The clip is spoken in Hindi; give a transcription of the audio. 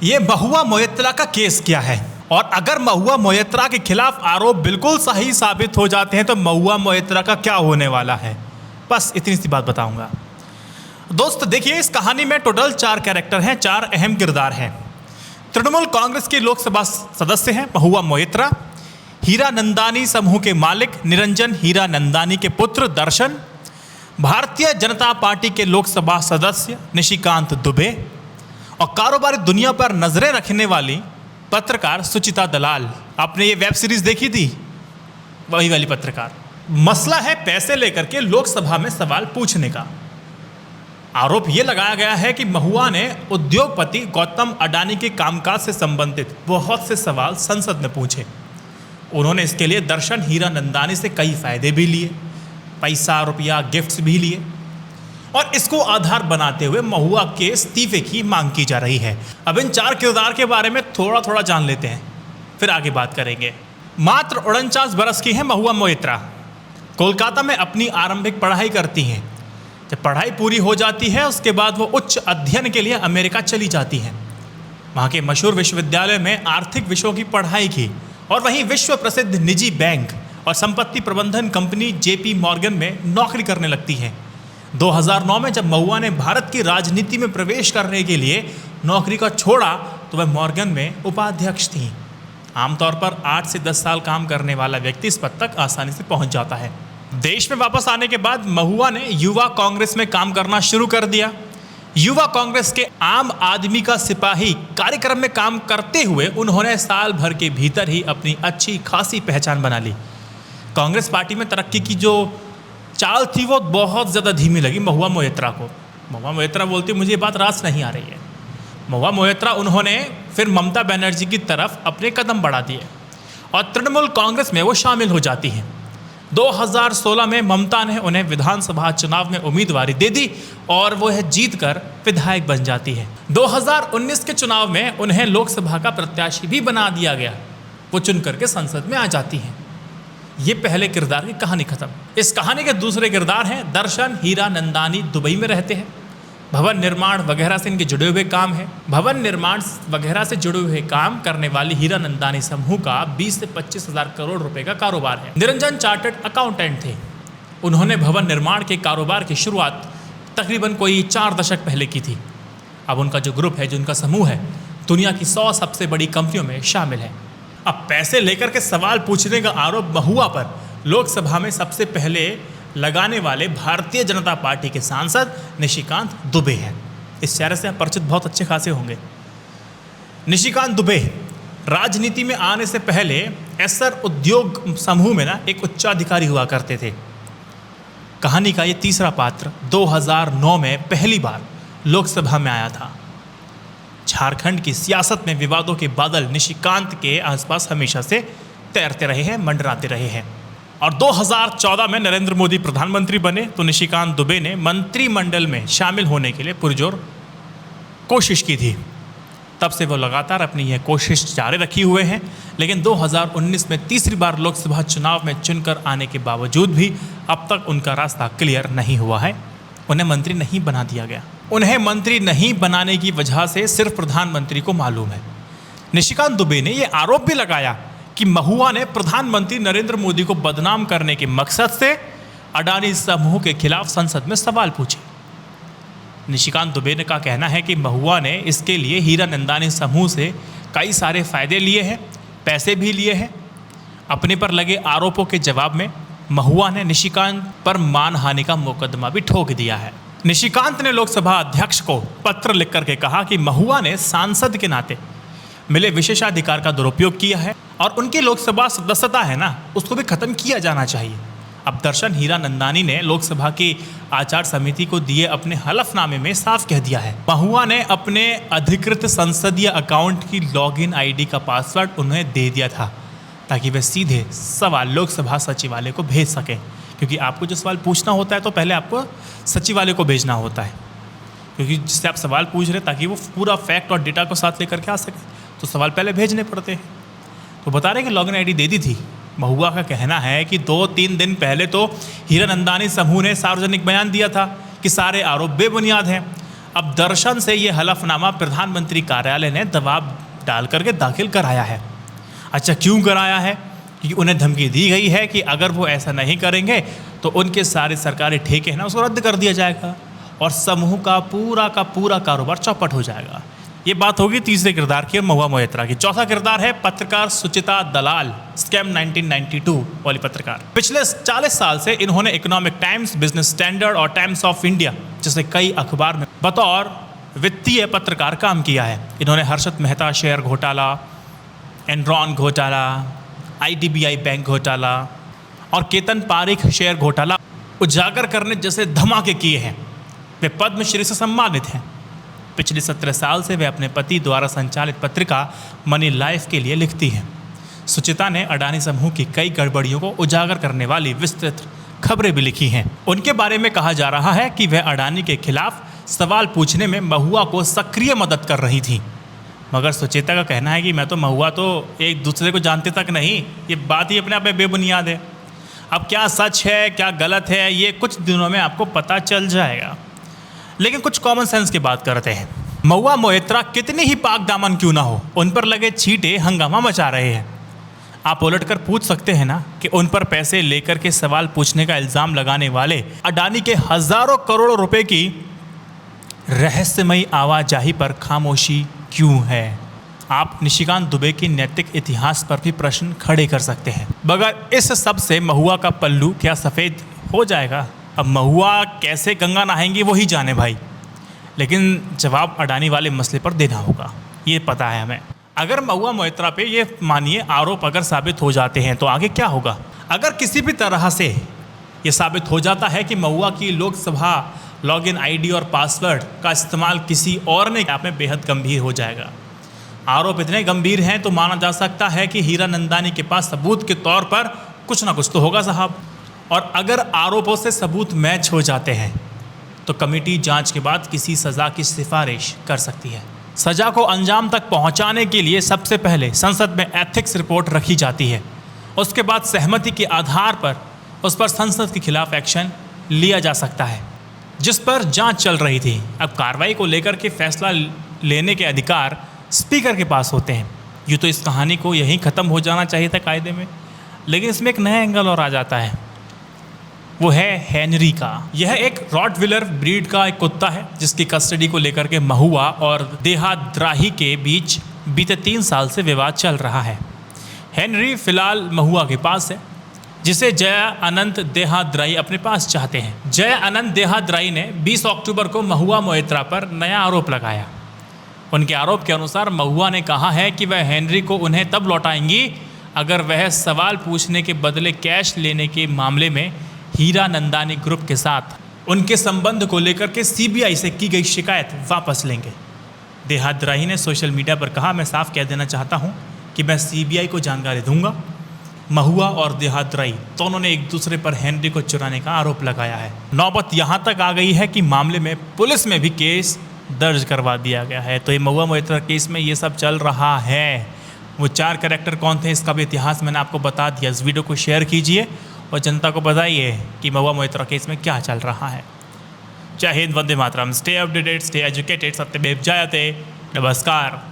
ये महुआ मोइत्रा का केस क्या है, और अगर महुआ मोइत्रा के खिलाफ आरोप बिल्कुल सही साबित हो जाते हैं तो महुआ मोइत्रा का क्या होने वाला है, बस इतनी सी बात बताऊंगा। दोस्त देखिए, इस कहानी में टोटल 4 कैरेक्टर हैं, 4 अहम किरदार हैं। तृणमूल कांग्रेस के लोकसभा सदस्य हैं महुआ मोइत्रा, हीरानंदानी समूह के मालिक निरंजन हीरानंदानी के पुत्र दर्शन, भारतीय जनता पार्टी के लोकसभा सदस्य निशिकांत दुबे और कारोबारी दुनिया पर नजरें रखने वाली पत्रकार सुचिता दलाल। आपने ये वेब सीरीज देखी थी, वही वाली पत्रकार। मसला है पैसे लेकर के लोकसभा में सवाल पूछने का। आरोप ये लगाया गया है कि महुआ ने उद्योगपति गौतम अडानी के कामकाज से संबंधित बहुत से सवाल संसद में पूछे। उन्होंने इसके लिए दर्शन हीरानंदानी से कई फायदे भी लिए, पैसा रुपया गिफ्ट्स भी लिए, और इसको आधार बनाते हुए महुआ के इस्तीफे की मांग की जा रही है। अब इन 4 किरदार के बारे में थोड़ा थोड़ा जान लेते हैं, फिर आगे बात करेंगे। मात्र 49 बरस की हैं महुआ मोइत्रा। कोलकाता में अपनी आरंभिक पढ़ाई करती हैं। जब पढ़ाई पूरी हो जाती है उसके बाद वो उच्च अध्ययन के लिए अमेरिका चली जाती हैं। वहाँ के मशहूर विश्वविद्यालय में आर्थिक विषयों की पढ़ाई की और वहीं विश्व प्रसिद्ध निजी बैंक और संपत्ति प्रबंधन कंपनी जेपी मॉर्गन में नौकरी करने लगती हैं। 2009 में जब महुआ ने भारत की राजनीति में प्रवेश करने के लिए नौकरी का छोड़ा तो वह मॉर्गन में उपाध्यक्ष थीं। आमतौर पर 8 से 10 साल काम करने वाला व्यक्ति इस पद तक आसानी से पहुंच जाता है। देश में वापस आने के बाद महुआ ने युवा कांग्रेस में काम करना शुरू कर दिया। युवा कांग्रेस के आम आदमी का सिपाही कार्यक्रम में काम करते हुए उन्होंने साल भर के भीतर ही अपनी अच्छी खासी पहचान बना ली। कांग्रेस पार्टी में तरक्की की जो चाल थी वो बहुत ज़्यादा धीमी लगी महुआ मोइत्रा को। महुआ मोइत्रा बोलती मुझे ये बात रास नहीं आ रही है। महुआ मोइत्रा उन्होंने फिर ममता बनर्जी की तरफ अपने कदम बढ़ा दिए और तृणमूल कांग्रेस में वो शामिल हो जाती हैं। 2016 में ममता ने उन्हें विधानसभा चुनाव में उम्मीदवारी दे दी और वो जीतकर विधायक बन जाती है। 2019 के चुनाव में उन्हें लोकसभा का प्रत्याशी भी बना दिया गया। वो चुन करके संसद में आ जाती हैं। ये पहले किरदार की कहानी खत्म। इस कहानी के दूसरे किरदार हैं दर्शन हीरानंदानी। दुबई में रहते हैं। भवन निर्माण वगैरह से इनके जुड़े हुए काम है। भवन निर्माण वगैरह से जुड़े हुए काम करने वाली हीरानंदानी समूह का 20 से 25 हज़ार करोड़ रुपए का कारोबार है। निरंजन चार्टर्ड अकाउंटेंट थे। उन्होंने भवन निर्माण के कारोबार की शुरुआत तकरीबन कोई 4 दशक पहले की थी। अब उनका जो ग्रुप है, जो उनका समूह है, दुनिया की 100 सबसे बड़ी कंपनियों में शामिल है। अब पैसे लेकर के सवाल पूछने का आरोप महुआ पर लोकसभा में सबसे पहले लगाने वाले भारतीय जनता पार्टी के सांसद निशिकांत दुबे हैं। इस चेहरे से आप परिचित बहुत अच्छे खासे होंगे। निशिकांत दुबे राजनीति में आने से पहले एसर उद्योग समूह में एक उच्चाधिकारी हुआ करते थे। कहानी का ये तीसरा पात्र 2009 में पहली बार लोकसभा में आया था। झारखंड की सियासत में विवादों के बादल निशिकांत के आसपास हमेशा से तैरते रहे हैं, मंडराते रहे हैं। और 2014 में नरेंद्र मोदी प्रधानमंत्री बने तो निशिकांत दुबे ने मंत्रिमंडल में शामिल होने के लिए पुरजोर कोशिश की थी। तब से वो लगातार अपनी यह कोशिश जारी रखी हुए हैं, लेकिन 2019 में तीसरी बार लोकसभा चुनाव में चुनकर आने के बावजूद भी अब तक उनका रास्ता क्लियर नहीं हुआ है। उन्हें मंत्री नहीं बना दिया गया। उन्हें मंत्री नहीं बनाने की वजह से सिर्फ प्रधानमंत्री को मालूम है। निशिकांत दुबे ने यह आरोप भी लगाया कि महुआ ने प्रधानमंत्री नरेंद्र मोदी को बदनाम करने के मकसद से अडानी समूह के खिलाफ संसद में सवाल पूछे। निशिकांत दुबे ने का कहना है कि महुआ ने इसके लिए हीरानंदानी समूह से कई सारे फायदे लिए हैं, पैसे भी लिए हैं। अपने पर लगे आरोपों के जवाब में महुआ ने निशिकांत पर मानहानि का मुकदमा भी ठोक दिया है। निशिकांत ने लोकसभा अध्यक्ष को पत्र लिख करके कहा कि महुआ ने सांसद के नाते मिले विशेषाधिकार का दुरुपयोग किया है और उनकी लोकसभा सदस्यता है ना, उसको भी खत्म किया जाना चाहिए। अब दर्शन हीरानंदानी ने लोकसभा की आचार समिति को दिए अपने हलफनामे में साफ कह दिया है महुआ ने अपने अधिकृत संसदीय अकाउंट की लॉगिन आईडी का पासवर्ड उन्हें दे दिया था ताकि वे सीधे सवाल लोकसभा सचिवालय को भेज सकें, क्योंकि आपको जो सवाल पूछना होता है तो पहले आपको सचिवालय को भेजना होता है, क्योंकि जिससे आप सवाल पूछ रहे हैं ताकि वो पूरा फैक्ट और डेटा को साथ लेकर के आ सके तो सवाल पहले भेजने पड़ते हैं। तो बता रहे कि लॉगिन आईडी दे दी थी। महुआ का कहना है कि 2-3 दिन पहले तो हीरानंदानी समूह ने सार्वजनिक बयान दिया था कि सारे आरोप बेबुनियाद हैं। अब दर्शन से ये हलफनामा प्रधानमंत्री कार्यालय ने दबाव डाल करके दाखिल कराया है। अच्छा, क्यों कराया है? क्योंकि उन्हें धमकी दी गई है कि अगर वो ऐसा नहीं करेंगे तो उनके सारे सरकारी ठेके हैं ना, उसको रद्द कर दिया जाएगा और समूह का पूरा कारोबार चौपट हो जाएगा। ये बात होगी तीसरे किरदार की, महुआ मोइत्रा की। चौथा किरदार है पत्रकार सुचिता दलाल, स्कैम 1992 वाली पत्रकार। पिछले 40 साल से इन्होंने इकोनॉमिक टाइम्स, बिजनेस स्टैंडर्ड और टाइम्स ऑफ इंडिया जैसे कई अखबार में बतौर वित्तीय पत्रकार काम किया है। इन्होंने हर्षद मेहता शेयर घोटाला, एनरॉन घोटाला, IDBI बैंक घोटाला और केतन पारेख शेयर घोटाला उजागर करने जैसे धमाके किए हैं। वे पद्मश्री से सम्मानित हैं। पिछले 17 साल से वे अपने पति द्वारा संचालित पत्रिका मनी लाइफ के लिए लिखती हैं। सुचिता ने अडानी समूह की कई गड़बड़ियों को उजागर करने वाली विस्तृत खबरें भी लिखी हैं। उनके बारे में कहा जा रहा है कि वह अडानी के खिलाफ सवाल पूछने में महुआ को सक्रिय मदद कर रही थी। मगर सुचिता का कहना है कि मैं तो महुआ तो एक दूसरे को जानते तक नहीं, ये बात ही अपने आप में बेबुनियाद है। अब क्या सच है क्या गलत है ये कुछ दिनों में आपको पता चल जाएगा। लेकिन कुछ कॉमन सेंस की बात करते हैं। महुआ मोइत्रा कितनी ही पाक दामन क्यों ना हो, उन पर लगे छींटे हंगामा मचा रहे हैं। आप उलटकर पूछ सकते हैं ना कि उन पर पैसे लेकर के सवाल पूछने का इल्ज़ाम लगाने वाले अडानी के हज़ारों करोड़ों रुपए की रहस्यमयी आवाजाही पर खामोशी क्यों है। आप निशिकांत दुबे की नैतिक इतिहास पर भी प्रश्न खड़े कर सकते हैं। मगर इस सब से महुआ का पल्लू क्या सफ़ेद हो जाएगा? अब महुआ कैसे गंगा नहाएंगी वही जाने भाई, लेकिन जवाब अडानी वाले मसले पर देना होगा, ये पता है हमें। अगर महुआ मोइत्रा पे ये मानिए आरोप अगर साबित हो जाते हैं तो आगे क्या होगा? अगर किसी भी तरह से ये साबित हो जाता है कि महुआ की लोकसभा लॉगिन ID और पासवर्ड का इस्तेमाल किसी और ने, आप में बेहद गंभीर हो जाएगा। आरोप इतने गंभीर हैं तो माना जा सकता है कि हीरानंदानी के पास सबूत के तौर पर कुछ ना कुछ तो होगा साहब। और अगर आरोपों से सबूत मैच हो जाते हैं तो कमेटी जांच के बाद किसी सज़ा की सिफारिश कर सकती है। सज़ा को अंजाम तक पहुंचाने के लिए सबसे पहले संसद में एथिक्स रिपोर्ट रखी जाती है। उसके बाद सहमति के आधार पर उस पर संसद के खिलाफ एक्शन लिया जा सकता है, जिस पर जांच चल रही थी। अब कार्रवाई को लेकर के फैसला लेने के अधिकार स्पीकर के पास होते हैं। यूँ तो इस कहानी को यहीं ख़त्म हो जाना चाहिए था कायदे में, लेकिन इसमें एक नया एंगल और आ जाता है, वो है हेनरी का। यह एक रॉटविलर ब्रीड का एक कुत्ता है जिसकी कस्टडी को लेकर के महुआ और देहाद्राही के बीच बीते 3 साल से विवाद चल रहा है। हेनरी फिलहाल महुआ के पास है, जिसे जया अनंत देहाद्राई अपने पास चाहते हैं। जया अनंत देहाद्राई ने 20 अक्टूबर को महुआ मोइत्रा पर नया आरोप लगाया। उनके आरोप के अनुसार महुआ ने कहा है कि वह हेनरी को उन्हें तब लौटाएंगी अगर वह सवाल पूछने के बदले कैश लेने के मामले में हीरानंदानी ग्रुप के साथ उनके संबंध को लेकर के CBI से की गई शिकायत वापस लेंगे। देहाद्राही ने सोशल मीडिया पर कहा, मैं साफ कह देना चाहता हूं कि मैं CBI को जानकारी दूंगा। महुआ और देहाद्राई दोनों ने एक दूसरे पर हेनरी को चुराने का आरोप लगाया है। नौबत यहाँ तक आ गई है कि मामले में पुलिस में भी केस दर्ज करवा दिया गया है। तो ये महुआ मोइत्रा केस में ये सब चल रहा है। वो 4 कैरेक्टर कौन थे इसका भी इतिहास मैंने आपको बता दिया। इस वीडियो को शेयर कीजिए और जनता को बताइए कि महुआ मोइत्रा केस में क्या चल रहा है। जय Hind, Vande Mataram. Stay updated, stay educated, सत्यमेव जयते। नमस्कार।